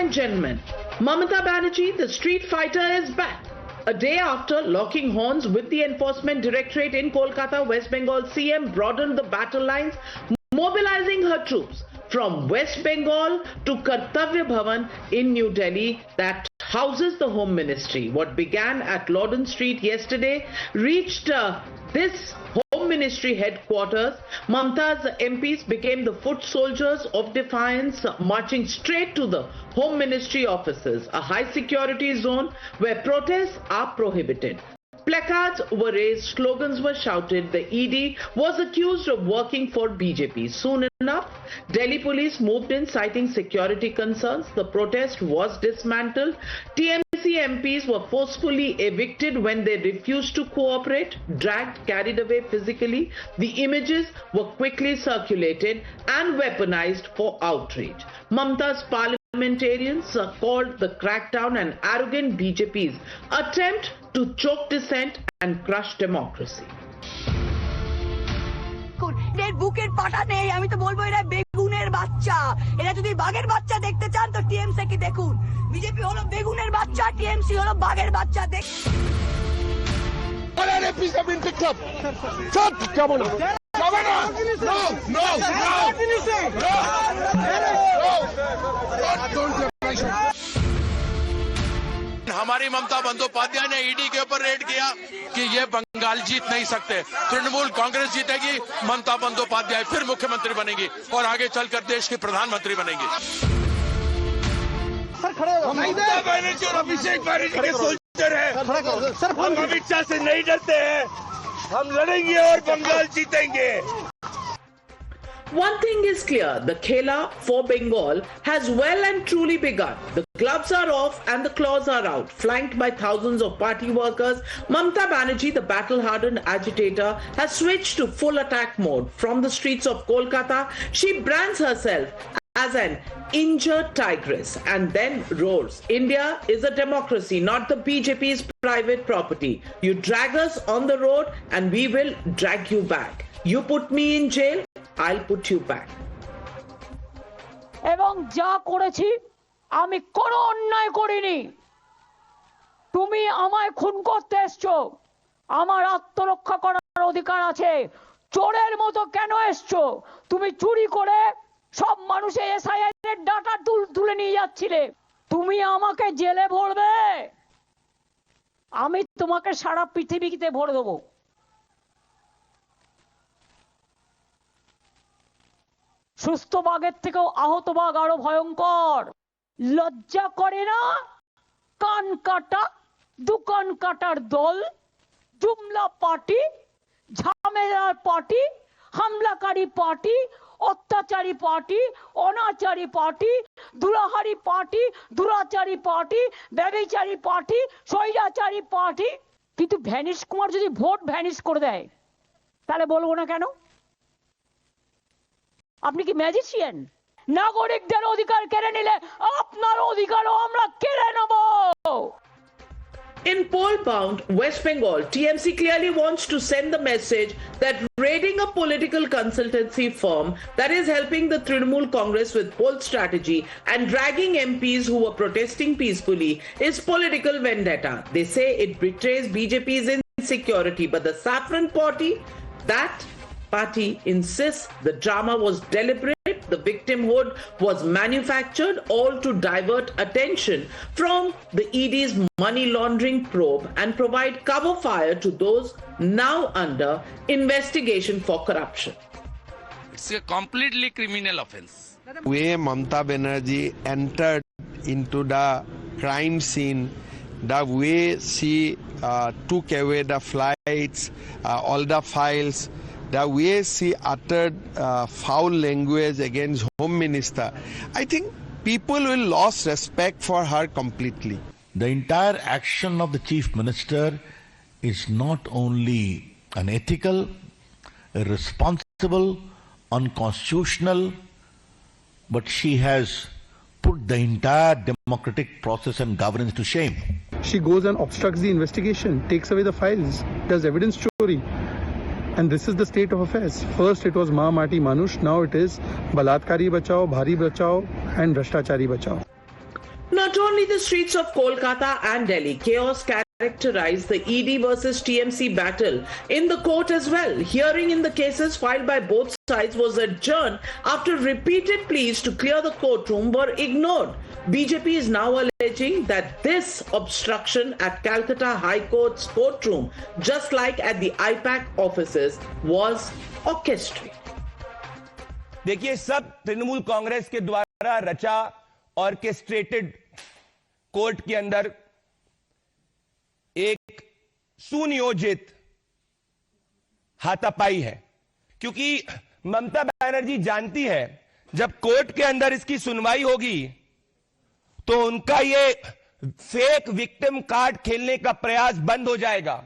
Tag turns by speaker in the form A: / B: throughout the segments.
A: and gentlemen, Mamata Banerjee, the street fighter, is back. A day after locking horns with the Enforcement Directorate in Kolkata, West Bengal CM broadened the battle lines, mobilizing her troops from West Bengal to Kartavya Bhavan in New Delhi that houses the Home Ministry. What began at Lawden Street yesterday reached this Home Ministry headquarters. Mamata's MPs became the foot soldiers of defiance, marching straight to the Home Ministry offices, a high security zone where protests are prohibited. Placards were raised, slogans were shouted. The ED was accused of working for BJP. Soon enough, Delhi police moved in citing security concerns. The protest was dismantled. TMC MPs were forcefully evicted when they refused to cooperate, dragged, carried away physically. The images were quickly circulated and weaponized for outrage. Mamata's parliamentarians called the crackdown an arrogant BJP's attempt to choke dissent and crush democracy.
B: বুকের পাটা নেই, আমি তো বলবো এরা বেগুনের বাচ্চা। এরা যদি বাঘের বাচ্চা দেখতে চান তো টিএমসি কে দেখুন। বিজেপি হলো বেগুনের বাচ্চা, টিএমসি হলো বাঘের বাচ্চা।
C: हमारी ममता बंदोपाध्याय ने ईडी के ऊपर रेड किया कि ये बंगाल जीत नहीं सकते, तृणमूल कांग्रेस जीतेगी, ममता बंदोपाध्याय फिर मुख्यमंत्री बनेगी और आगे चलकर देश की प्रधानमंत्री बनेगी।
D: ममता बनर्जी और अभिषेक बनर्जी के सोल्जर हैं। हम अमित शाह से नहीं डरते हैं, हम लड़ेंगे और बंगाल जीतेंगे।
A: One thing is clear, the Khela for Bengal has well and truly begun. The gloves are off and the claws are out. Flanked by thousands of party workers, Mamata Banerjee, the battle-hardened agitator, has switched to full attack mode. From the streets of Kolkata, she brands herself as an injured tigress and then roars, India is a democracy, not the BJP's private property. You drag us on the road and we will drag you back. You put me in jail, I'll put you back.
E: এবং যা করেছি আমি কোনো অন্যায় করিনি। তুমি আমায় খুন করতে এসছো, আমার আত্মরক্ষা করার অধিকার আছে। চোরের মতো কেন এসছো? তুমি চুরি করে সব মানুষের এসআইআর এর ডাটা তুলে নিয়ে যাচ্ছিলে। তুমি আমাকে জেলে ভরবে, আমি তোমাকে সারা পৃথিবীতে ভরে দেবো। সুস্থ বাঘের থেকেও আহত বাঘ আরো ভয়ঙ্কর। লজ্জা করে না? কান কাটা দোকান কাটার দল, জুমলা পার্টি, ঝামেলার পার্টি, হামলাকারী পার্টি, অত্যাচারী পার্টি, অনাচারী পার্টি, দুরাহারি পার্টি, দুরাচারী পার্টি, ব্যভিচারী পার্টি, স্বৈরাচারী পার্টি। কিন্তু ভ্যানিশ কুমার যদি ভোট ভ্যানিশ করে দেয় তাহলে বলবো না কেন? আপনি কি ম্যাজিশিয়ান? নাগরিকদের অধিকার কেড়ে নিলে আপনার অধিকারও আমরা কেড়ে নেব।
A: In poll-bound West Bengal, TMC clearly wants to send the message that raiding a political consultancy firm that is helping the Trinamool Congress with poll strategy and dragging MPs who were protesting peacefully is political vendetta. They say it betrays BJP's insecurity, but the Saffron Party, that party insists the drama was deliberate, the victimhood was manufactured, all to divert attention from the ED's money laundering probe and provide cover fire to those now under investigation for corruption.
C: It's a completely criminal offense.
F: Way Mamata Banerjee entered into the crime scene, the way she took away the flights, all the files, the way she uttered foul language against Home Minister, I think people will lose respect for her completely.
G: The entire action of the Chief Minister is not only unethical, irresponsible, unconstitutional, but she has put the entire democratic process and governance to shame.
H: She goes and obstructs the investigation, takes away the files, does evidence story. And this is the state of affairs. First it was Ma Mati Manush, now it is Balatkari Bachao, Bhari Bachao and Bhashtachari Bachao.
A: only the streets of Kolkata and Delhi, chaos characterized the ED versus TMC battle in the court as well. Hearing in the cases filed by both sides was adjourned after repeated pleas to clear the courtroom were ignored. BJP is now alleging that this obstruction at Calcutta High Court's courtroom, just like at the IPAC offices, was orchestrated.
D: देखिए, सब तृणमूल कांग्रेस के द्वारा रचा orchestrated court के अंदर एक सुनियोजित हाथापाई है, क्योंकि ममता बनर्जी जानती है जब कोर्ट के अंदर इसकी सुनवाई होगी तो उनका ये फेक विक्टिम कार्ड खेलने का प्रयास बंद हो जाएगा.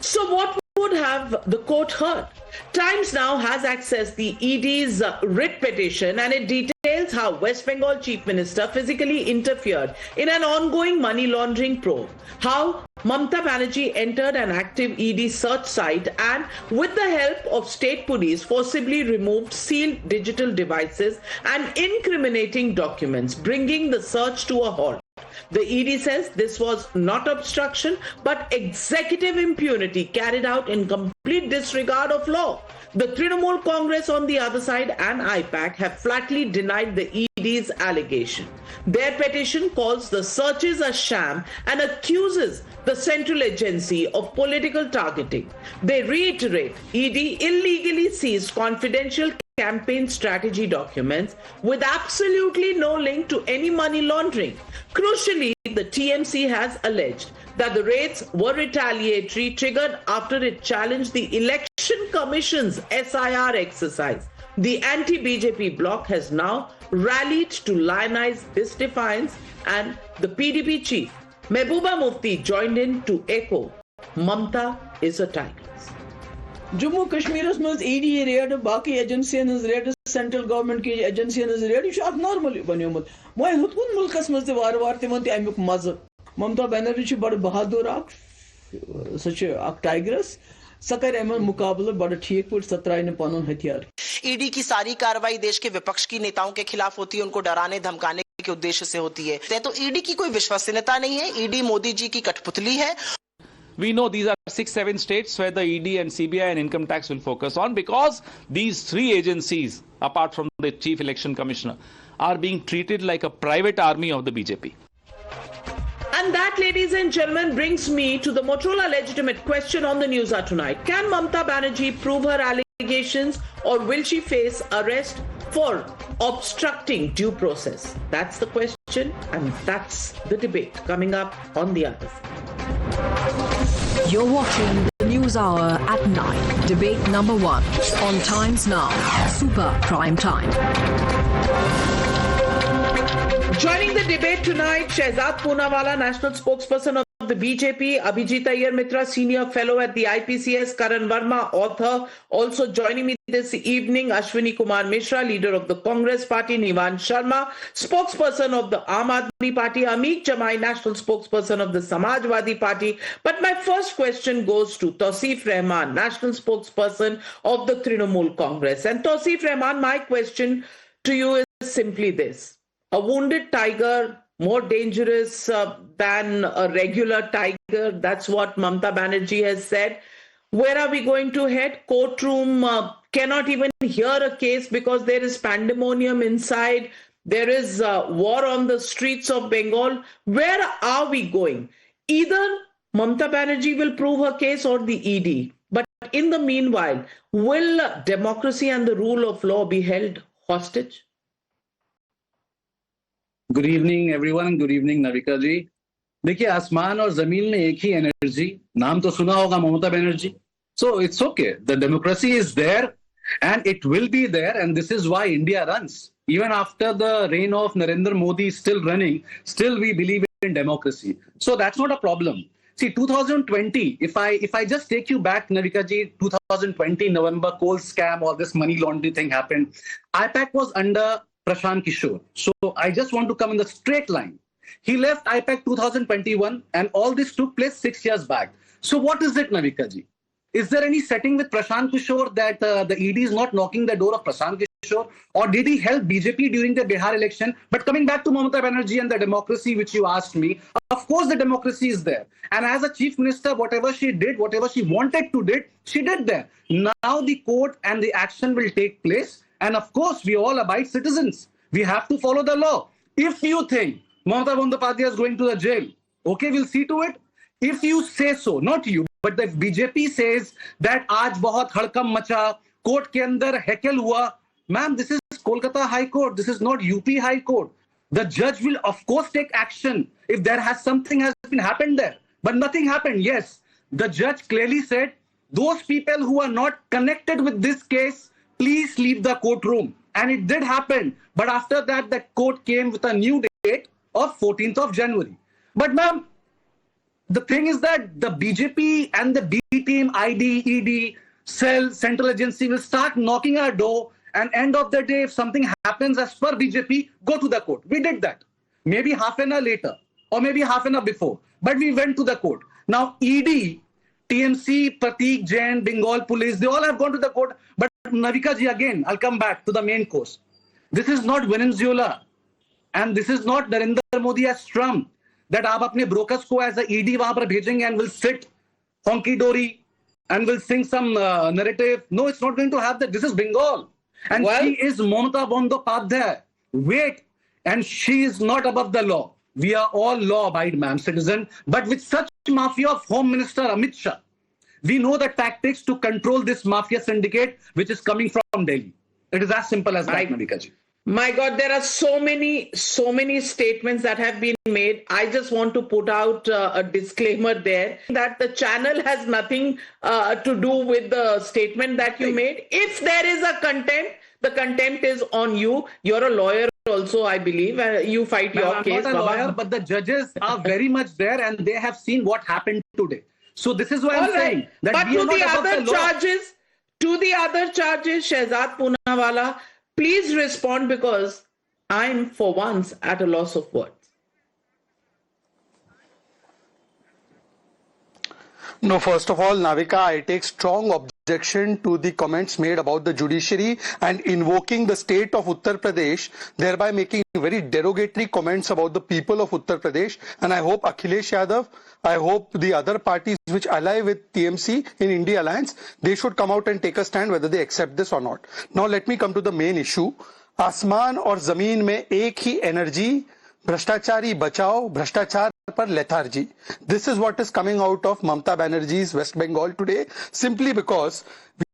A: So what would have the court heard? Times Now has accessed the ED's writ petition, and it details how West Bengal Chief Minister physically interfered in an ongoing money laundering probe, how Mamata Banerjee entered an active ED search site and, with the help of state police, forcibly removed sealed digital devices and incriminating documents, bringing the search to a halt. The ED says this was not obstruction but executive impunity carried out in complete disregard of law. The Trinamool Congress on the other side and IPAC have flatly denied the ED's allegation. Their petition calls the searches a sham and accuses the central agency of political targeting. They reiterate ED illegally seized confidential campaign strategy documents with absolutely no link to any money laundering. Crucially, the TMC has alleged that the raids were retaliatory, triggered after it challenged the Election Commission's SIR exercise. The anti-BJP bloc has now rallied to lionize this defiance, and the PDP chief, Mehbooba Mufti, joined in to echo, Mamata is a tigress.
I: Jammu Kashmir's maz ED raid, baki agencies raid, central government ki agencies raid, you are normally baniyomut. Why hutkun mulkas maz de war timanti amuk maz. Mamata Banerjee bad bahadur ak, such a tigress. सकर अहमद मुकाबले बड़ा ठीक पर 17 ने पानन हथियार.
J: ED की सारी कार्रवाई देश के विपक्ष की नेताओं के खिलाफ होती है, उनको डराने धमकाने के उद्देश्य से होती है. तो ईडी की कोई विश्वसनीयता नहीं है. ईडी मोदी जी की कठपुतली है.
K: We know these are 6-7 states where the ED and CBI and income tax will focus on, because these three agencies, apart from the chief election commissioner, are being treated like a private army of the BJP.
A: And that, ladies and gentlemen, brings me to the Motorola legitimate question on the News Hour tonight. Can Mamata Banerjee prove her allegations, or will she face arrest for obstructing due process? That's the question, and that's the debate coming up on the other side.
L: You're watching the News Hour at 9. Debate number 1 on Times Now. Super Prime Time.
A: Joining the debate tonight, Shehzad Poonawala, national spokesperson of the BJP, Abhijit Iyer Mitra, senior fellow at the IPCS, Karan Verma, author. Also joining me this evening, Ashwini Kumar Mishra, leader of the Congress Party, Nivan Sharma, spokesperson of the Aam Aadmi Party, Amit Jamai, national spokesperson of the Samajwadi Party. But my first question goes to Tausif Rahman, national spokesperson of the Trinamool Congress. And Tausif Rahman, my question to you is simply this. A wounded tiger, more dangerous than a regular tiger. That's what Mamata Banerjee has said. Where are we going to head? Courtroom cannot even hear a case because there is pandemonium inside. There is war on the streets of Bengal. Where are we going? Either Mamata Banerjee will prove her case or the ED. But in the meanwhile, will democracy and the rule of law be held hostage?
M: Good evening everyone. Good evening Navika ji. देखिए, आसमान और जमीन में एक ही energy. नाम तो सुना होगा, Mamata Banerjee. So it's okay. The democracy is there and it will be there, and this is why India runs. Even after the reign of Narendra Modi still running, still we believe in democracy. So that's not a problem. See, 2020, if I just take you back, Navika ji, 2020 November coal scam, all this money laundering thing happened. IPAC was under Prashant Kishore. So I just want to come in the straight line. He left IPAC 2021 and all this took place 6 years back. So what is it, Navika ji? Is there any setting with Prashant Kishore that the ED is not knocking the door of Prashant Kishore, or did he help BJP during the Bihar election? But coming back to Mamata Banerjee and the democracy which you asked me, of course the democracy is there. And as a chief minister, whatever she did, whatever she wanted to do, she did there. Now the court and the action will take place. And of course, we all abide citizens. We have to follow the law. If you think Mamata Bandyopadhyay is going to the jail, okay, we'll see to it. If you say so, not you, but the BJP says that aaj bahut hadkam macha, court ke andar heckle hua. Ma'am, this is Kolkata High Court. This is not UP High Court. The judge will of course take action if there has something has been happened there. But nothing happened. Yes, the judge clearly said, those people who are not connected with this case, please leave the courtroom. And it did happen. But after that, the court came with a new date of 14th of January. But ma'am, the thing is that the BJP and the B team, ID, ED, cell, central agency will start knocking our door, and end of the day, if something happens as per BJP, go to the court. We did that. Maybe half an hour later, or maybe half an hour before, but we went to the court. Now ED, TMC, Pratik Jain, Bengal Police, they all have gone to the court. But Navika ji, again, I'll come back to the main course. This is not Venezuela, and this is not Narendra Modi as Trump, that आप अपने brokers को as a ED वहां पर भेजेंगे and will sit honky dory and will sing some narrative. No, it's not going to have that. This is Bengal, and she is Mamata Bandyopadhyay. Wait, and she is not above the law. We are all law-abiding, ma'am, citizen. But with such mafia of Home Minister Amit Shah, we know the tactics to control this mafia syndicate which is coming from Delhi. It is as simple as that, Navika ji.
A: My God, there are so many statements that have been made. I just want to put out a disclaimer there that the channel has nothing to do with the statement that you made. If there is a contempt, the contempt is on you. You're a lawyer also, I believe. You fight your case.
M: I'm not a lawyer, but the judges are very much there and they have seen what happened today. So this is why I'm saying that
A: but
M: we are
A: to the
M: not above
A: other
M: the law.
A: charges, Shehzad Poonawalla, please respond, because I'm for once at a loss of words.
H: No, first of all, Navika, I take strong objection to the comments made about the judiciary and invoking the state of Uttar Pradesh, thereby making very derogatory comments about the people of Uttar Pradesh. And I hope Akhilesh Yadav, I hope the other parties which ally with TMC in India Alliance, they should come out and take a stand whether they accept this or not. Now let me come to the main issue. आसमान और जमीन में एक ही energy, भ्रष्टाचारी बचाओ, भ्रष्टाचार पर lethargy. This is what is coming out of Mamata Banerjee's West Bengal today, simply because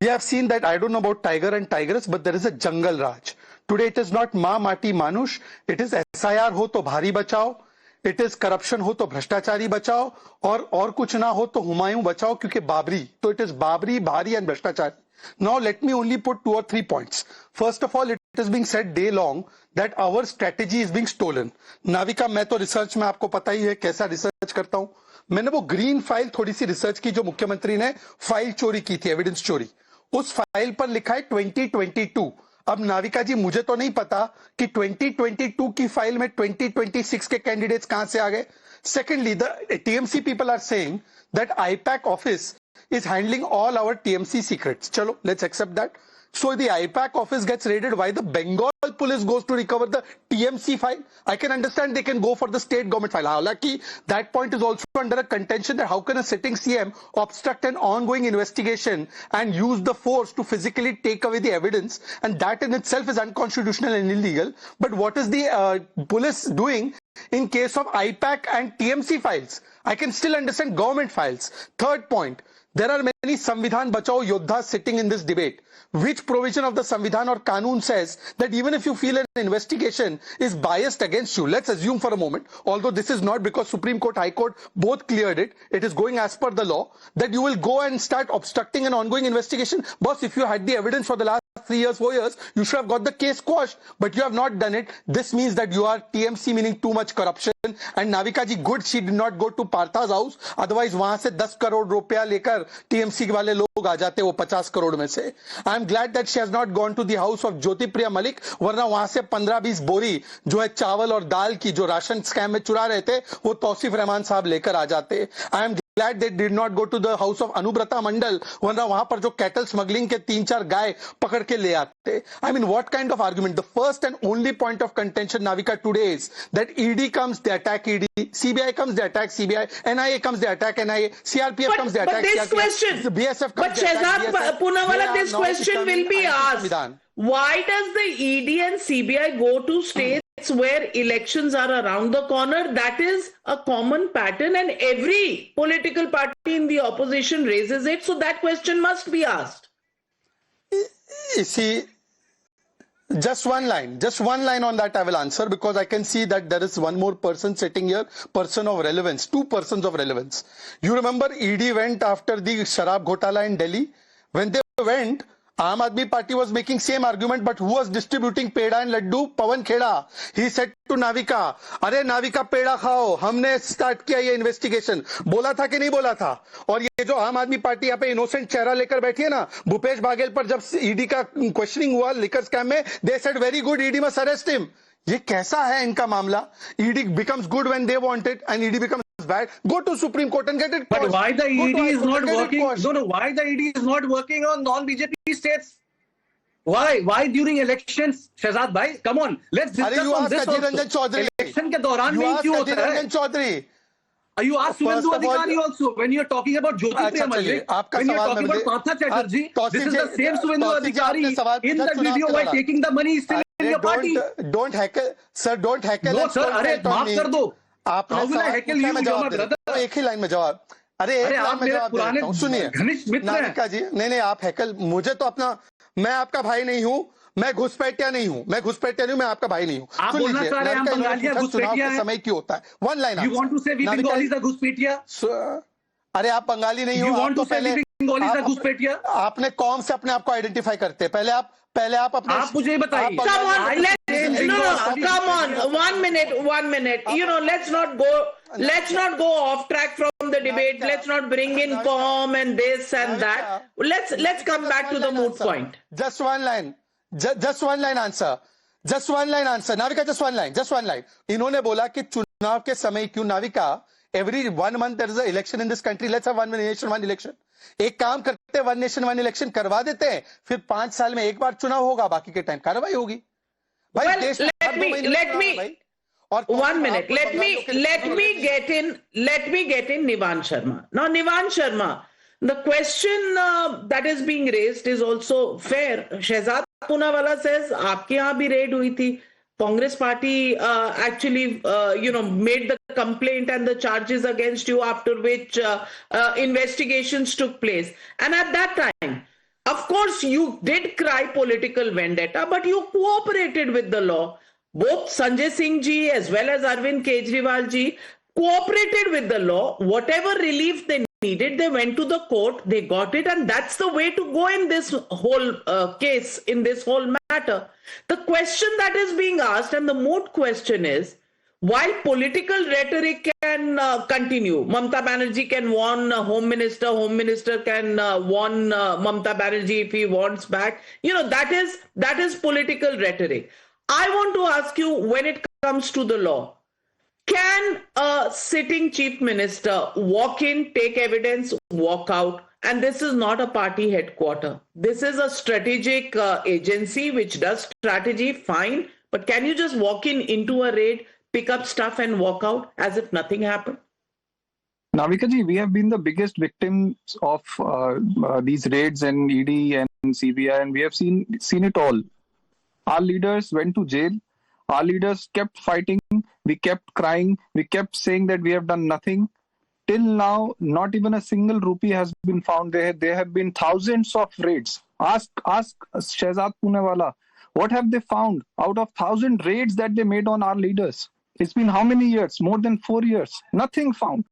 H: we have seen that, I don't know about tiger and tigress, but there is a jungle raj. Today it is not Ma Mati Manush, it is SIR ho to bhari bachao, it is corruption ho to भ्रष्टाचारी बचाओ, और कुछ ना हो तो हुमायूं बचाओ, क्योंकि बाबरी, तो it is Babri, Bhari and भ्रष्टाचारी. Now let me only put 2 or 3 points. First of all, it is being said day long that our strategy is being stolen. Navika, मैं तो रिसर्च में आपको पता ही है कैसा रिसर्च करता हूं. मैंने वो ग्रीन फाइल थोड़ी सी रिसर्च की जो मुख्यमंत्री ने फाइल चोरी की थी, एविडेंस चोरी, उस फाइल पर लिखा है 2022. अब नाविका जी, मुझे तो नहीं पता कि 2022 की फाइल में 2026 के कैंडिडेट्स कहां से आ गए. Secondly, the TMC people are saying that IPAC office is handling all our TMC secrets. Chalo, let's accept that. So the IPAC office gets raided. Why the Bengal police goes to recover the TMC file? I can understand they can go for the state government file. Halaki, that point is also under a contention that how can a sitting CM obstruct an ongoing investigation and use the force to physically take away the evidence, and that in itself is unconstitutional and illegal. But what is the police doing in case of IPAC and TMC files? I can still understand government files. Third point, there are many Samvidhan Bachao Yoddhas sitting in this debate. Which provision of the Samvidhan or Kanun says that even if you feel an investigation is biased against you, let's assume for a moment, although this is not because Supreme Court, High Court both cleared it, it is going as per the law, that you will go and start obstructing an ongoing investigation. Boss, if you had the evidence for the last 3 years, 4 years, you should have got the case quashed, but you have not done it. This means that you are TMC, meaning too much corruption. And Navika ji, good she did not go to Partha's house, otherwise वहां से 10 करोड़ रुपया लेकर TMC वाले लोग आ जाते वो 50 करोड़ में से. I am glad that she has not gone to the house of Jyoti Priya Malik, वरना वहां से 15-20 बोरी जो है चावल और दाल की जो राशन स्कैम में चुरा रहे थे वो तौसीफ रहमान साहब लेकर आ जाते. I am glad they did not go to the house of Anubrata Mandal, वरना वहां पर जो कैटल स्मगलिंग के 3-4 गाय पकड़ के ले आते. I mean, what kind of argument? The first and only point of contention, Navika, today is that ED comes, they attack ED, CBI comes, they attack CBI, NIA comes, they attack NIA, CRPF comes, they attack
A: this
H: CRPF,
A: question,
H: BSF comes,
A: but
H: they attack BSF.
A: Shehzad Poonawalla, this
H: Now
A: question will be asked. Why does the ED and CBI go to states where elections are around the corner? That is a common pattern, and every political party in the opposition raises it. So that question must be asked.
H: You see, just one line on that I will answer, because I can see that there is one more person sitting here, person of relevance, 2 persons of relevance. You remember ED went after the Sharab Ghotala in Delhi? When they went, Aam Aadmi Party was making same argument, but who was distributing peda and laddu? Pawan Kheda. He said to Navika, अरे नाविका पेड़ा खाओ, हमने start किया ये investigation. बोला था कि नहीं बोला था? और ये जो आम आदमी पार्टी यहाँ पे इनोसेंट चेहरा लेकर बैठी है ना, भूपेश बाघेल पर जब ईडी का क्वेश्चनिंग हुआ लिकर स्कैम में, they said very good, ED must arrest him. ये कैसा है इनका मामला? ED becomes good when they want it and ED becomes bad. Go to Supreme Court and get it.
M: But why the ED is not working? No, why the ED is not working on non-BJP states? Why during elections, Shehzad bhai? Come on, let's discuss on this also. Election के दौरान में क्यों होता है?
H: Ranjan Chaudhary.
M: You ask Suvendu Adhikari also when you are talking about Jyoti Priya Malik, when you are talking about Partha Chatterjee, this is the same Suvendu Adhikari in that video while taking the money is still in your party.
H: Don't heckle, sir. Don't heckle.
M: No, sir. अरे माफ कर दो.
H: आपने एक ही line में जवाब. अरे एक लाइन में जवाब देता हूँ. सुनिए नाविका जी, नहीं आप हैकल, मुझे तो अपना, मैं आपका भाई नहीं हूँ, मैं घुसपैठिया नहीं हूँ, मैं आपका भाई नहीं हूँ.
M: आप बोलना चाह रहे हैं हम बंगालिया घुसपैठिया हैं?
H: समय क्यों होता है? One line.
M: You want to say we Bengalis are घुसपैठिया?
H: अरे आप बंगाली नहीं हो.
M: You want to say we Bengalis are घुसपैठिया?
H: आपने कौन से अपने आप को आइडेंटिफाई करते हैं? पहले आप अपने,
M: आप मुझे बताइए.
A: Come on, 1 minute. You know, let's not go off track from the debate. Let's not bring in COM and this and that. Let's come back to the moot point.
H: Just one line answer. Navika, just one line. इन्होंने बोला कि चुनाव के समय क्यों, Navika, every 1 month there is an election in this country. Let's have one nation, one election. एक काम करते हैं, 1 nation, 1 election करवा देते हैं, फिर 5 साल में एक बार चुनाव होगा, बाकी के टाइम कार्रवाई होगी. भाई
A: well, let me 1 minute. Let me get in Nivan Sharma. Now, Nivan Sharma, the question that is being raised is also fair. Shehzad Poonawalla says, आपके यहाँ भी raid हुई थी. Congress party actually, made the complaint and the charges against you, after which investigations took place. And at that time, of course, you did cry political vendetta, but you cooperated with the law. Both Sanjay Singh ji as well as Arvind Kejriwal ji cooperated with the law. Whatever relief they needed, they went to the court, they got it, and that's the way to go in this whole case, in this whole matter. The question that is being asked, and the moot question is, while political rhetoric can continue, Mamata Banerjee can warn Home Minister can warn Mamata Banerjee if he wants back. That is political rhetoric. I want to ask you, when it comes to the law, can a sitting chief minister walk in, take evidence, walk out? And this is not a party headquarter. This is a strategic agency which does strategy, fine. But can you just walk into a raid, pick up stuff and walk out as if nothing happened?
N: Navika ji, we have been the biggest victims of these raids and ED and CBI, and we have seen it all. Our leaders went to jail. Our leaders kept fighting. We kept crying. We kept saying that we have done nothing. Till now, not even a single rupee has been found. There have been thousands of raids. Ask Shehzad Poonawalla, what have they found out of 1,000 raids that they made on our leaders? It's been how many years? More than 4 years. Nothing found.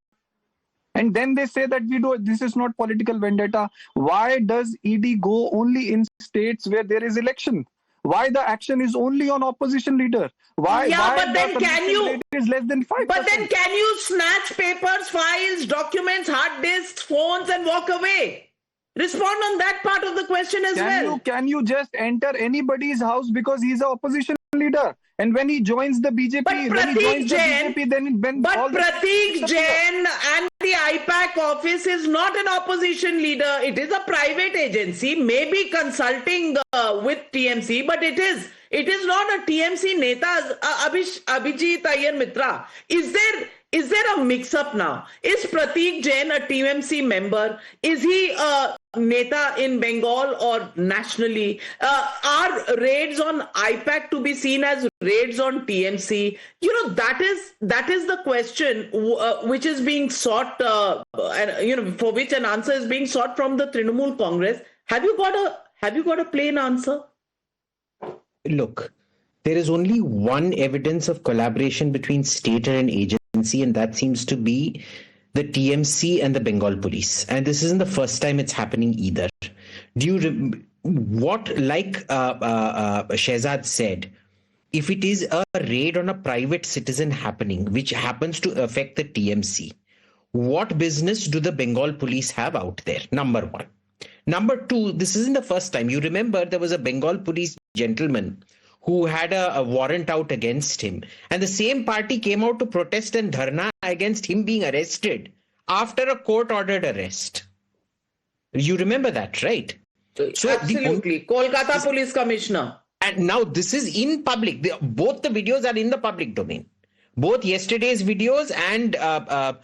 N: And then they say that this is not political vendetta. Why does ED go only in states where there is election? Why the action is only on opposition leader? Why
A: but then can you?
N: Is less than 5%.
A: But then can you snatch papers, files, documents, hard disks, phones, and walk away? Respond on that part of the question as well.
N: Can you just enter anybody's house because he's an opposition leader And when he joins the BJP,
A: Pratik Jain and the IPAC office is not an opposition leader. It is a private agency, maybe consulting with TMC, but it is not a TMC neta. Abhijit Iyer Mitra, is there a mix-up now? Is Pratik Jain a TMC member? Is he a neta in Bengal or nationally? Are raids on IPAC to be seen as raids on TMC? That is the question which is being sought, for which an answer is being sought from the Trinamool Congress. Have you got a plain answer?
O: Look, there is only one evidence of collaboration between state and an agency, and that seems to be the TMC and the Bengal police. And this isn't the first time it's happening either. Shehzad said, if it is a raid on a private citizen happening, which happens to affect the TMC, what business do the Bengal police have out there? Number one. Number two, this isn't the first time. You remember there was a Bengal police gentleman who had a warrant out against him. And the same party came out to protest and dharna against him being arrested after a court-ordered arrest. You remember that, right?
A: So absolutely. Kolkata Police Commissioner.
O: And now this is in public. Both the videos are in the public domain. Both yesterday's videos and the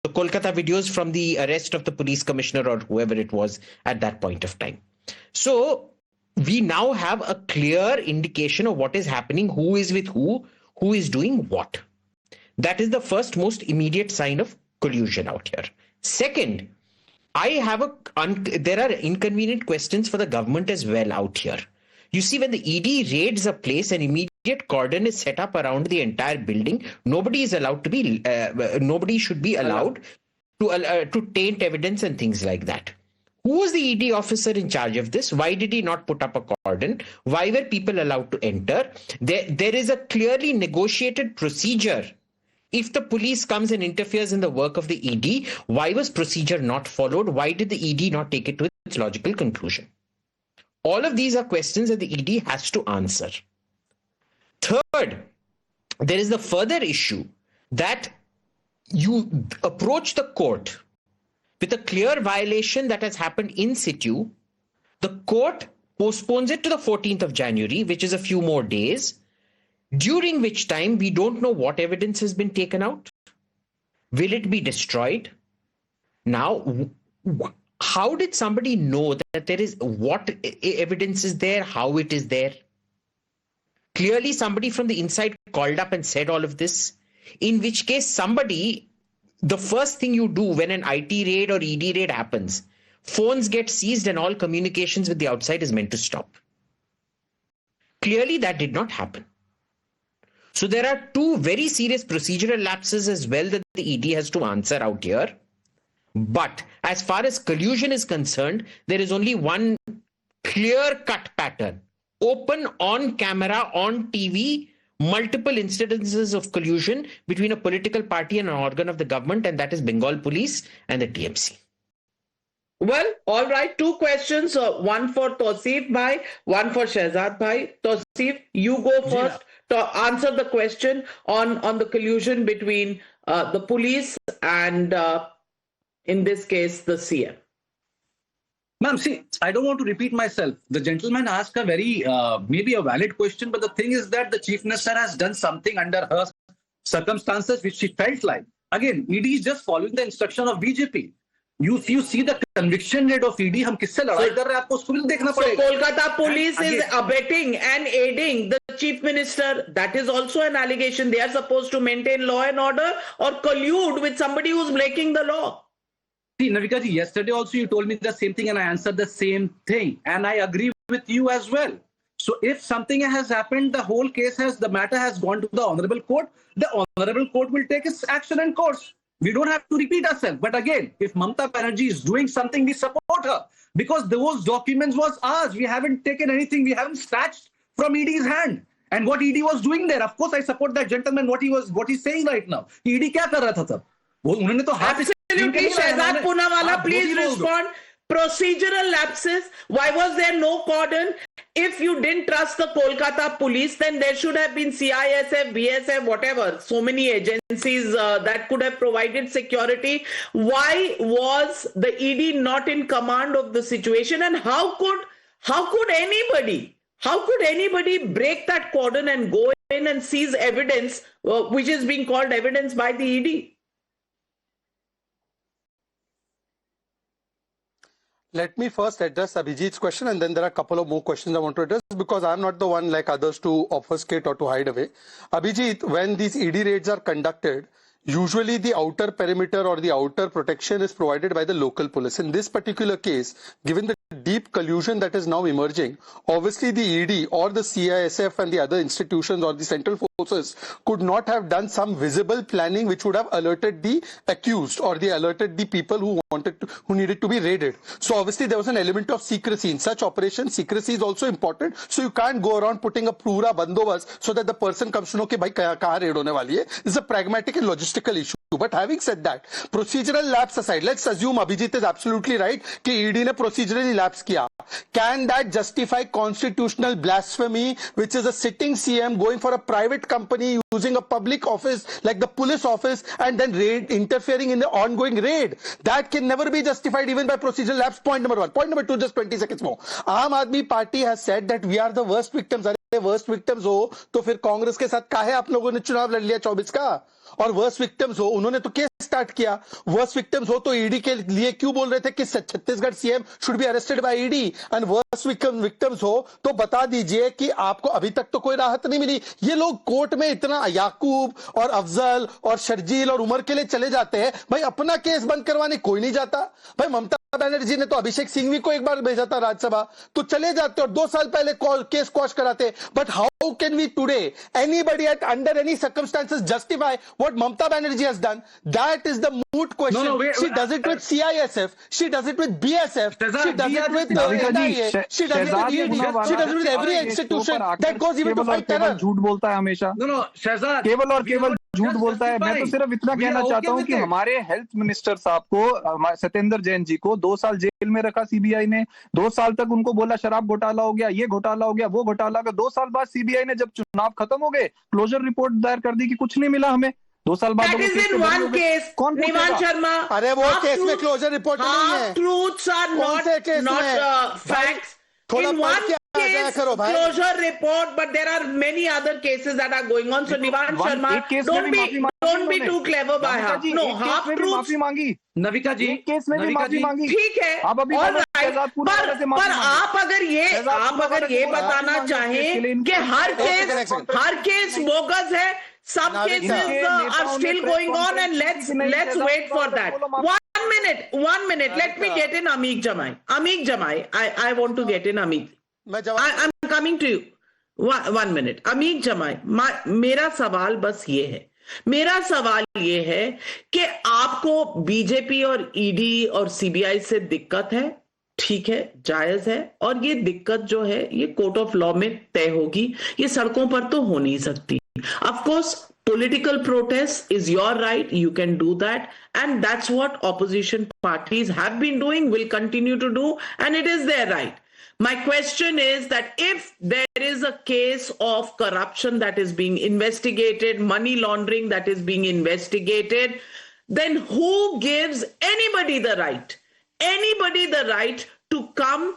O: Kolkata videos from the arrest of the police commissioner or whoever it was at that point of time. So we now have a clear indication of what is happening, who is with who is doing what. That is the first most immediate sign of collusion out here. Second, there are inconvenient questions for the government as well out here. You see, when the ED raids a place, an immediate cordon is set up around the entire building. Nobody should be allowed to taint evidence and things like that. Who was the ED officer in charge of this? Why did he not put up a cordon? Why were people allowed to enter? There is a clearly negotiated procedure. If the police comes and interferes in the work of the ED, why was procedure not followed? Why did the ED not take it to its logical conclusion? All of these are questions that the ED has to answer. Third, there is the further issue that you approach the court with a clear violation that has happened in situ. The court postpones it to the 14th of January, which is a few more days, during which time we don't know what evidence has been taken out. Will it be destroyed? Now, how did somebody know that there is what evidence is there, how it is there? Clearly, somebody from the inside called up and said all of this, in which case the first thing you do when an IT raid or ED raid happens, phones get seized and all communications with the outside is meant to stop. Clearly, that did not happen. So there are two very serious procedural lapses as well that the ED has to answer out here. But as far as collusion is concerned, there is only one clear-cut pattern. Open on camera, on TV, multiple incidences of collusion between a political party and an organ of the government, and that is Bengal Police and the TMC.
A: Well, all right. Two questions, one for Tausif Bhai, one for Shehzad Bhai. Tausif, you go first to answer the question on the collusion between the police and, in this case, the CM.
M: Ma'am, see, I don't want to repeat myself. The gentleman asked a very, maybe a valid question, but the thing is that the Chief Minister has done something under her circumstances which she felt like. Again, ED is just following the instruction of BJP. You see the conviction rate of ED, हम किससे लड़ाई कर रहे हैं, आपको उसको भी देखना पड़ेगा.
A: So Kolkata police is abetting and aiding the Chief Minister. That is also an allegation. They are supposed to maintain law and order or collude with somebody who's breaking the law.
M: See, Navika ji, yesterday also you told me the same thing and I answered the same thing. And I agree with you as well. So if something has happened, the matter has gone to the Honorable Court. The Honorable Court will take its action and course. We don't have to repeat ourselves. But again, if Mamata Banerjee is doing something, we support her. Because those documents was ours. We haven't taken anything. We haven't snatched from ED's hand. And what ED was doing there, of course, I support that gentleman, what he's saying right now. ED क्या कर रहा था तब? उन्होंने तो
A: Absolutely, Shehzad Poonawalla, please respond. Procedural lapses. Why was there no cordon? if you didn't trust the Kolkata police, then there should have been CISF, BSF, whatever, so many agencies that could have provided security. Why was the ED not in command of the situation? And how could anybody break that cordon and go in and seize evidence which is being called evidence by the ED?
H: Let me first address Abhijit's question, and then there are a couple of more questions I want to address, because I'm not the one like others to obfuscate or to hide away. Abhijit, when these ED raids are conducted, usually the outer perimeter or the outer protection is provided by the local police. In this particular case, given the deep collusion that is now emerging, obviously the ED or the CISF and the other institutions or the central forces could not have done some visible planning which would have alerted the accused or they alerted the people who needed to be raided. So obviously there was an element of secrecy. In such operations, secrecy is also important. So you can't go around putting a pura bandobast so that the person comes to know कि भाई कहाँ raid होने वाली है. This is a pragmatic and logistical issue. But having said that, procedural lapse aside, let's assume Abhijit is absolutely right कि ED ने procedurally lapse किया. Can that justify constitutional blasphemy, which is a sitting CM going for a private company using a public office like the police office and then interfering in the ongoing raid? That can never be justified even by procedural lapse. Point number one. Point number two, just 20 seconds more. Aam Aadmi Party has said that we are the worst victims. Worst victims हो तो फिर कांग्रेस के साथ काहे आप लोगों ने चुनाव लड़ लिया 24 का? और वर्स्ट विक्टिम्स हो, उन्होंने तो केस स्टार्ट किया. वर्स्ट विक्टिम्स हो तो ईडी के लिए क्यों बोल रहे थे कि Chhattisgarh CM should be arrested bye ED? And worst victims हो तो बता दीजिए कि आपको अभी तक तो कोई राहत नहीं मिली. ये लोग कोर्ट में इतना याकूब और अफजल और शर्जील और उमर के लिए चले जाते हैं, भाई अपना केस बंद करवाने कोई नहीं जाता. भाई ममता बनर्जी ने तो अभिषेक सिंघवी को एक बार भेजा था राज्यसभा, तो चले जाते और 2 साल पहले केस क्वॉश कराते. But how can we today anybody at under any circumstances justify what Mamata Banerjee has done? That is the moot question. She does it with CISF, she does it with BSF, she does it with NIA, she does it with ED, she does it with every institution that goes even to fight terror.
N: झूठ बोलता है हमेशा.
M: शहजाद
N: केवल और केवल झूठ बोलता है. मैं तो सिर्फ इतना कहना चाहता हूं कि हमारे हेल्थ मिनिस्टर साहब को, सत्येंद्र जैन जी को 2 साल जेल में रखा सीबीआई ने. 2 साल तक उनको बोला शराब घोटाला हो गया, ये घोटाला हो गया, वो घोटाला हो गया. 2 साल बाद सीबीआई ने जब चुनाव खत्म हो गए क्लोजर रिपोर्ट दायर कर दी कि कुछ नहीं मिला हमें. 2 साल बाद
A: That is in one case. निवान शर्मा,
H: अरे वो केस में क्लोजर रिपोर्ट नहीं है.
A: Truths are not facts. In one case, closure report, but there are many other cases that are going on. So Nivan Sharma, don't be too clever by half. No, half truths.
M: Navika ji,
N: case में भी माफी मांगी.
A: ठीक है, पर आप अगर ये बताना चाहें कि हर केस बोगस है, some cases are still going on, and let's wait for that. One minute. Let me get in Ameek Jamai. I want to get in Ameek. I'm coming to you. 1 minute. Ameek Jamai, मेरा सवाल बस ये है कि आपको BJP और ED और CBI से दिक्कत है, ठीक है, जायज है, और ये दिक्कत जो है ये कोर्ट ऑफ लॉ में तय होगी, ये सड़कों पर तो हो नहीं सकती. Of course, political protest is your right. You can do that. And that's what opposition parties have been doing, will continue to do. And it is their right. My question is that if there is a case of corruption that is being investigated, money laundering that is being investigated, then who gives anybody the right to come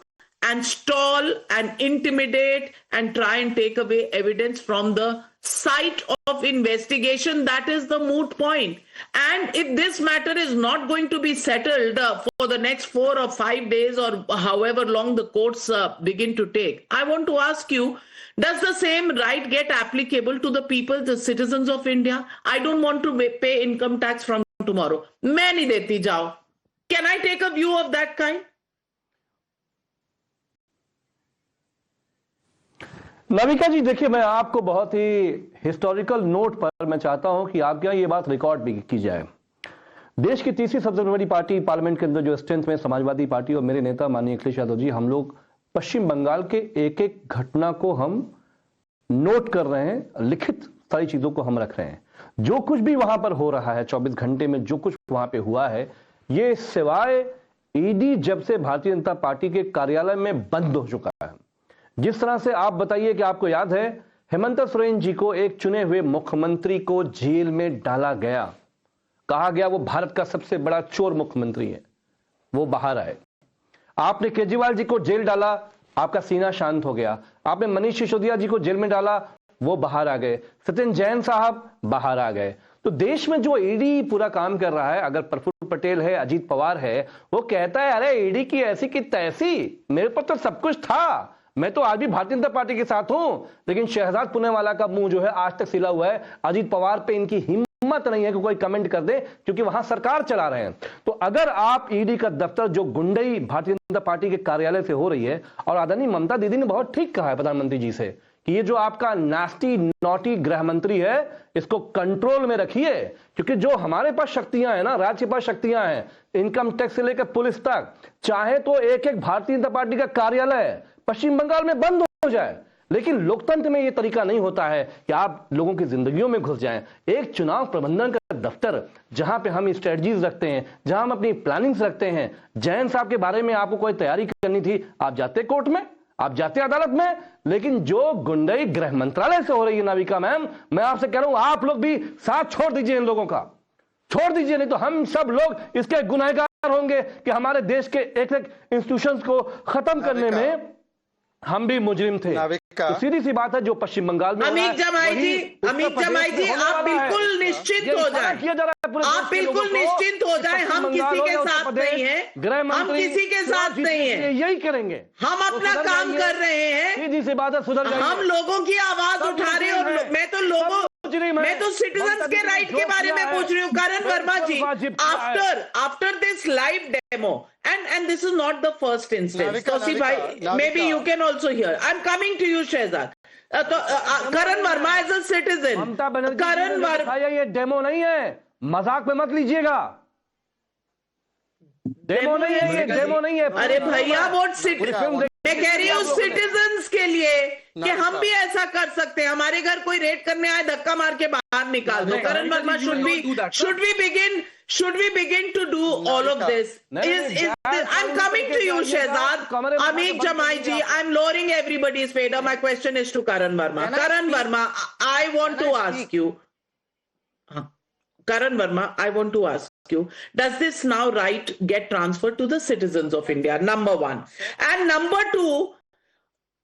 A: and stall and intimidate and try and take away evidence from the site of investigation? That is the moot point. And if this matter is not going to be settled for the next 4 or 5 days or however long the courts begin to take, I want to ask you, does the same right get applicable to the people, the citizens of India? I don't want to pay income tax from tomorrow. मैं नहीं देती, जाओ. Can I take a view of that kind?
P: Navika ji, देखिए, मैं आपको बहुत ही historical note पर मैं चाहता हूं कि आपके यहाँ ये बात रिकॉर्ड भी की जाए. देश की तीसरी सबसे बड़ी पार्टी पार्लियामेंट के अंदर जो स्ट्रेंथ में समाजवादी पार्टी और मेरे नेता माननीय अखिलेश यादव जी, हम लोग पश्चिम बंगाल के एक एक घटना को हम नोट कर रहे हैं, लिखित सारी चीजों को हम रख रहे हैं. जो कुछ भी वहां पर हो रहा है 24 घंटे में, जो कुछ वहां पे हुआ है, ये सिवाय ईडी जब से भारतीय जनता पार्टी के कार्यालय में बंद हो चुका है, जिस तरह से आप बताइए कि आपको याद है हेमंत सोरेन जी को एक चुने हुए मुख्यमंत्री को जेल में डाला गया, कहा गया वो भारत का सबसे बड़ा चोर मुख्यमंत्री है, वो बाहर आए। आपने केजरीवाल जी को जेल डाला, आपका सीना शांत हो गया। आपने मनीष सिसोदिया जी को जेल में डाला, वो बाहर आ गए। सत्येंद्र जैन साहब बाहर आ गए। तो देश में जो ईडी पूरा काम कर रहा है, अगर प्रफुल्ल पटेल है, अजीत पवार है, वो कहता है अरे ईडी की ऐसी की तैसी, मेरे पास तो सब कुछ था, मैं तो आज भी भारतीय जनता पार्टी के साथ हूं। लेकिन शहजाद पुनेवाला का मुंह जो है आज तक सिला हुआ है। अजीत पवार पे इनकी हिम्मत नहीं है कि कोई कमेंट कर दे, क्योंकि वहां सरकार चला रहे हैं। तो अगर आप ईडी का दफ्तर जो गुंडई भारतीय जनता पार्टी के कार्यालय से हो रही है, और आदरणीय ममता दीदी ने बहुत ठीक कहा है प्रधानमंत्री जी से कि ये जो आपका नास्टी नॉटी गृह मंत्री है, इसको कंट्रोल में रखिए, क्योंकि जो हमारे पास शक्तियां हैं ना, राज्य के पास शक्तियां हैं, इनकम टैक्स से लेकर पुलिस तक, चाहे तो एक एक भारतीय जनता पार्टी का कार्यालय पश्चिम बंगाल में बंद हो जाए, लेकिन लोकतंत्र में यह तरीका नहीं होता है कि आप लोगों की जिंदगियों में घुस जाएं। एक चुनाव प्रबंधन का दफ्तर जहां पे हम स्ट्रेटजीज रखते हैं, जहां हम अपनी प्लानिंग्स रखते हैं। जैन साहब के बारे में आपको कोई तैयारी करनी थी, आप जाते कोर्ट में, आप जाते अदालत में, लेकिन जो गुंडई गृह मंत्रालय से हो रही है नाविका मैम, मैं आपसे कह रहा हूं आप लोग भी साथ छोड़ दीजिए, इन लोगों का छोड़ दीजिए, नहीं तो हम सब लोग इसके गुनहगार होंगे कि हमारे देश के एक एक इंस्टीट्यूशंस को खत्म करने में हम भी मुजरिम थे। तो सीधी सी बात है जो पश्चिम बंगाल में
A: अमित जमाई जी आप बिल्कुल निश्चिंत हो जाए, आप बिल्कुल निश्चिंत हो जाए, हम किसी के साथ नहीं हैं, हम किसी के साथ नहीं हैं,
P: यही करेंगे,
A: हम अपना काम कर रहे हैं।
P: सीधी सी बात है, सुधर जाइए।
A: हम लोगों की आवाज उठा रहे हैं, और मैं तो सिटीजन्स के राइट के बारे में पूछ रही हूँ। Karan Verma ji, after this live demo, and this is not the first instance. Tosi bhai, maybe you can also hear. I'm coming to you, Shehzad. Karan Verma as a citizen. Karan Verma,
P: ये demo नहीं है, मजाक में मत लीजिएगा। Demo नहीं है, ये डेमो नहीं है।
A: अरे भैया, वो मैं कह रही हूँ सिटीजन्स के लिए कि हम भी ऐसा कर सकते हैं। हमारे घर कोई रेड करने आए, धक्का मार के बाहर निकाल दो। करण Verma, should we begin to do all of this? I'm coming to you, Shehzad. Amit Jamai ji, I'm lowering everybody's fader. My question is to Karan Verma. Karan Verma, I want to ask you. Karan Verma, I want to ask you, does this now right get transferred to the citizens of India? Number one. And number two,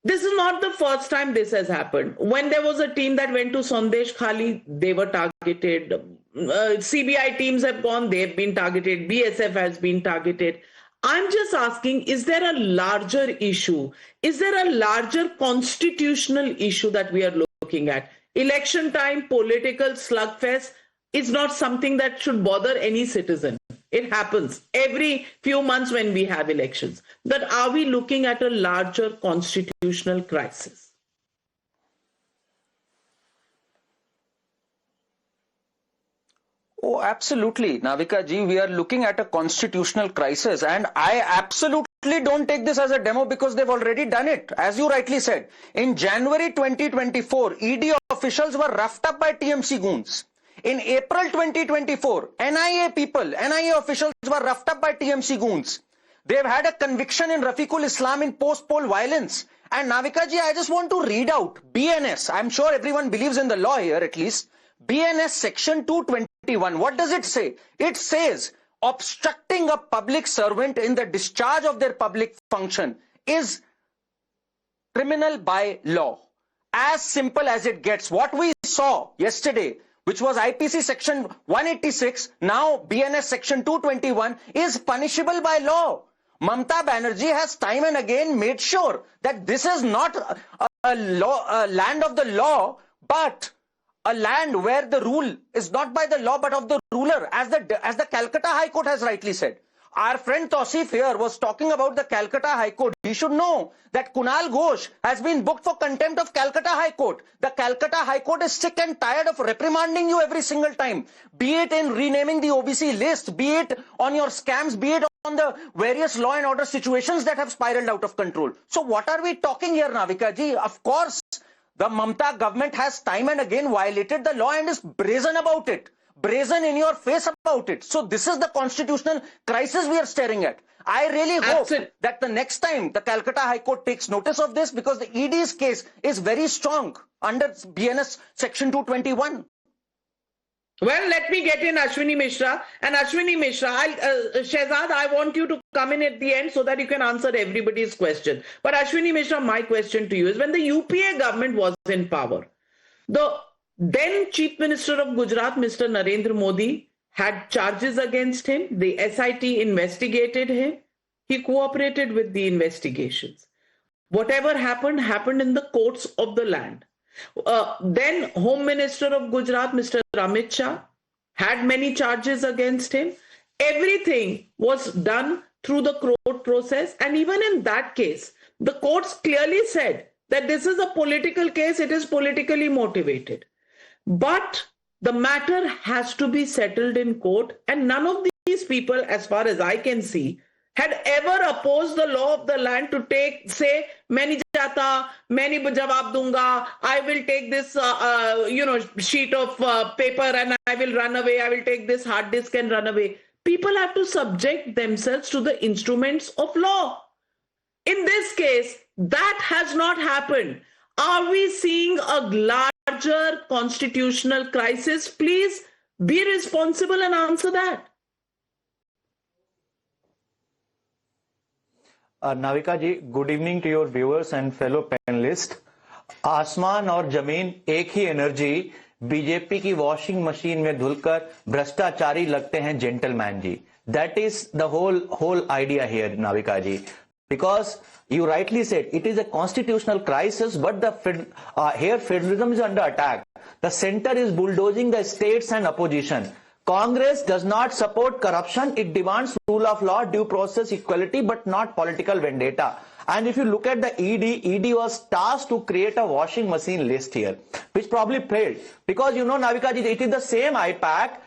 A: this is not the first time this has happened. When there was a team that went to Sandesh Khali, they were targeted. CBI teams have gone, they've been targeted. BSF has been targeted. I'm just asking, is there a larger issue? Is there a larger constitutional issue that we are looking at? Election time, political slugfest is not something that should bother any citizen. It happens every few months when we have elections. But are we looking at a larger constitutional crisis?
Q: Oh, absolutely, Navika ji. We are looking at a constitutional crisis, and I absolutely don't take this as a demo because they've already done it. As you rightly said, in January 2024, ED officials were roughed up by TMC goons. In April 2024, NIA officials were roughed up by TMC goons. They've had a conviction in Rafiqul Islam in post-poll violence. And Navika ji, I just want to read out BNS. I'm sure everyone believes in the law here, at least. BNS section 221. What does it say? It says obstructing a public servant in the discharge of their public function is criminal by law. As simple as it gets. What we saw yesterday, which was IPC section 186, now BNS section 221, is punishable by law. Mamata Banerjee has time and again made sure that this is not a land of the law, but a land where the rule is not by the law but of the ruler, as the Calcutta High Court has rightly said. Our friend Tausif here was talking about the Calcutta High Court. He should know that Kunal Ghosh has been booked for contempt of Calcutta High Court. The Calcutta High Court is sick and tired of reprimanding you every single time, be it in renaming the OBC list, be it on your scams, be it on the various law and order situations that have spiraled out of control. So what are we talking here, Navika ji? Of course, the Mamata government has time and again violated the law and is brazen about it. brazen in your face about it. So this is the constitutional crisis we are staring at. I really hope that the next time the Calcutta High Court takes notice of this, because the ED's case is very strong under BNS section 221.
A: Well, let me get in Ashwini Mishra. And Ashwini Mishra, Shehzad, I want you to come in at the end so that you can answer everybody's question. But Ashwini Mishra, my question to you is, when the UPA government was in power, the then Chief Minister of Gujarat, Mr. Narendra Modi, had charges against him. The SIT investigated him. He cooperated with the investigations. Whatever happened, happened in the courts of the land. Then Home Minister of Gujarat, Mr. Amit Shah, had many charges against him. Everything was done through the court process. And even in that case, the courts clearly said that this is a political case. It is politically motivated. But the matter has to be settled in court. And none of these people, as far as I can see, had ever opposed the law of the land to say, main nahi jata, main nahi jawab dunga, I will take this, sheet of paper and I will run away, I will take this hard disk and run away. People have to subject themselves to the instruments of law. In this case, that has not happened. Are we seeing a larger constitutional crisis? Please be responsible and answer that.
R: Navika ji, good evening to your viewers and fellow panelists. आसमान और जमीन एक ही energy BJP की washing machine में धुलकर भ्रष्टाचारी लगते हैं gentleman ji. That is the whole idea here Navika ji, because you rightly said it is a constitutional crisis, but here federalism is under attack. The center is bulldozing the states and opposition. Congress does not support corruption. It demands rule of law, due process, equality, but not political vendetta. And if you look at the ED was tasked to create a washing machine list here, which probably failed. Because Navika ji, it is the same IPAC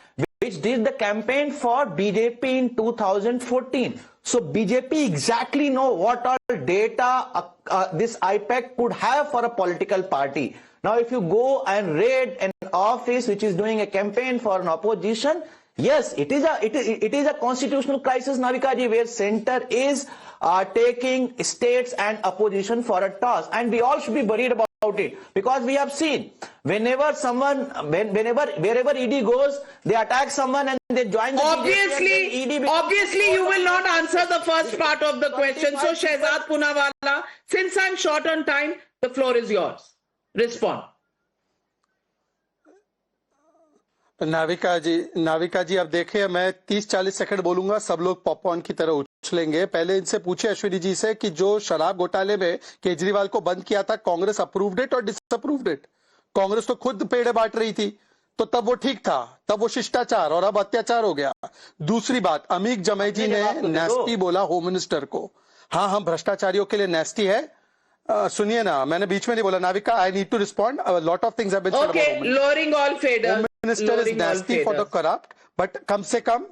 R: which did the campaign for BJP in 2014. So BJP exactly know what all data this IPAC could have for a political party. Now, if you go and raid an office which is doing a campaign for an opposition, yes, it is a constitutional crisis, Navika ji, where center is taking states and opposition for a toss, and we all should be worried about it, because we have seen wherever ED goes, they attack someone and they join the
A: Obviously, you will not answer the first part of the question. So, Shehzad Poonawalla, since I'm short on time, the floor is yours. Respond.
H: Navika ji अब देखिए, मैं 30-40 second बोलूंगा, सब लोग popcorn की तरह उछलेंगे। पहले इनसे पूछे अश्विनी जी से कि जो शराब घोटाले में केजरीवाल को बंद किया था, कांग्रेस अप्रूव्ड इट और डिसअप्रूव्ड इट? कांग्रेस तो खुद पेड़े बांट रही थी, तो तब वो ठीक था, तब वो शिष्टाचार, और अब अत्याचार हो गया। दूसरी बात, अमीक जमई जी ने नेस्टी बोला होम मिनिस्टर को। हाँ, हम भ्रष्टाचारियों के लिए नेस्टी है। सुनिए ना, मैंने बीच में नहीं बोला Navika, I need to respond. Lot of things have been said about
A: lowering all faders.
H: Home Minister is nasty for the corrupt, but कम से कम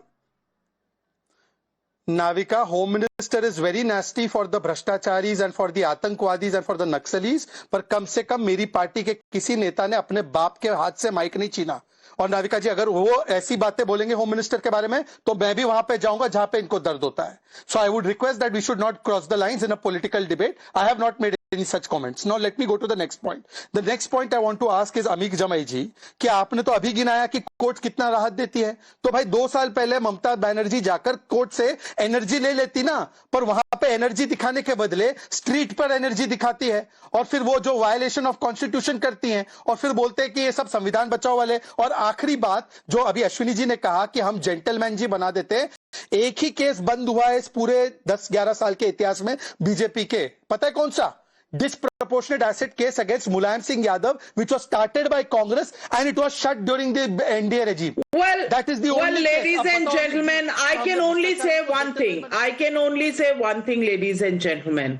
H: Navika, Home Minister is very nasty for the भ्रष्टाचारीज and for the आतंकवादीज and for the नक्सलीज, पर कम से कम मेरी party के किसी नेता ने अपने बाप के हाथ से माइक नहीं छीना। और नाविका जी, अगर वो ऐसी बातें बोलेंगे होम मिनिस्टर के बारे में, तो मैं भी वहां पे जाऊंगा जहां पे इनको दर्द होता है। So I would request that we should not cross the lines in a political debate. I have not made any such comments. Now let me go to the next point. The next point I want to ask is अमीक जमाई जी, कि आपने तो अभी गिनाया कि court कितना राहत देती है, तो भाई 2 साल पहले ममता बनर्जी जाकर कोर्ट से एनर्जी ले लेती ना, पर वहां पे एनर्जी दिखाने के बदले स्ट्रीट पर एनर्जी दिखाती है, और फिर वो जो वायलेशन ऑफ कॉन्स्टिट्यूशन करती हैं, और फिर बोलते हैं कि ये सब संविधान बचाओ वाले। और आखिरी बात जो अभी अश्विनी जी ने कहा कि हम जेंटलमैन जी बना देते हैं, एक ही केस बंद हुआ है इस पूरे 10-11 साल के इतिहास में बीजेपी के, पता है कौन सा? Disproportionate asset case against Mulayam Singh Yadav, which was started by Congress and it was shut during the NDA regime.
A: Well,
H: that is the only
A: ladies and gentlemen, I can only say one thing. I can only say one thing, ladies and gentlemen.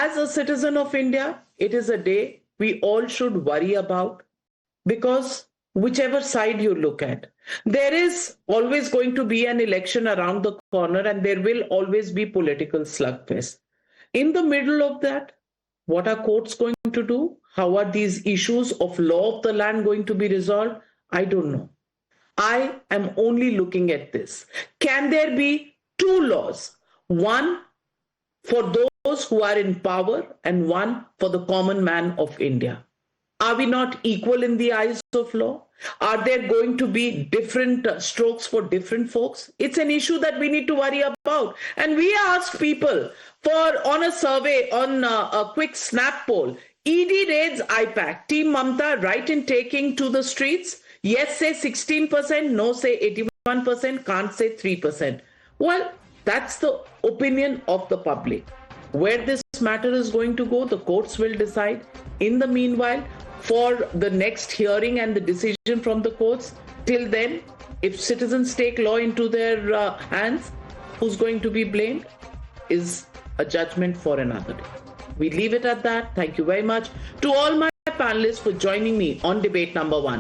A: As a citizen of India, it is a day we all should worry about, because whichever side you look at, there is always going to be an election around the corner, and there will always be political slugfest. In the middle of that, what are courts going to do? How are these issues of law of the land going to be resolved? I don't know. I am only looking at this. Can there be two laws? One for those who are in power and one for the common man of India. Are we not equal in the eyes of law? Are there going to be different strokes for different folks? It's an issue that we need to worry about. And we asked people on a survey, on a quick snap poll, ED raids IPAC. Team Mamta right in taking to the streets? Yes, say 16%, no, say 81%, can't say 3%. Well, that's the opinion of the public. Where this matter is going to go, the courts will decide. In the meanwhile, for the next hearing and the decision from the courts, till then, if citizens take law into their hands, who's going to be blamed is a judgment for another day. We leave it at that. Thank you very much to all my panelists for joining me on debate number 1.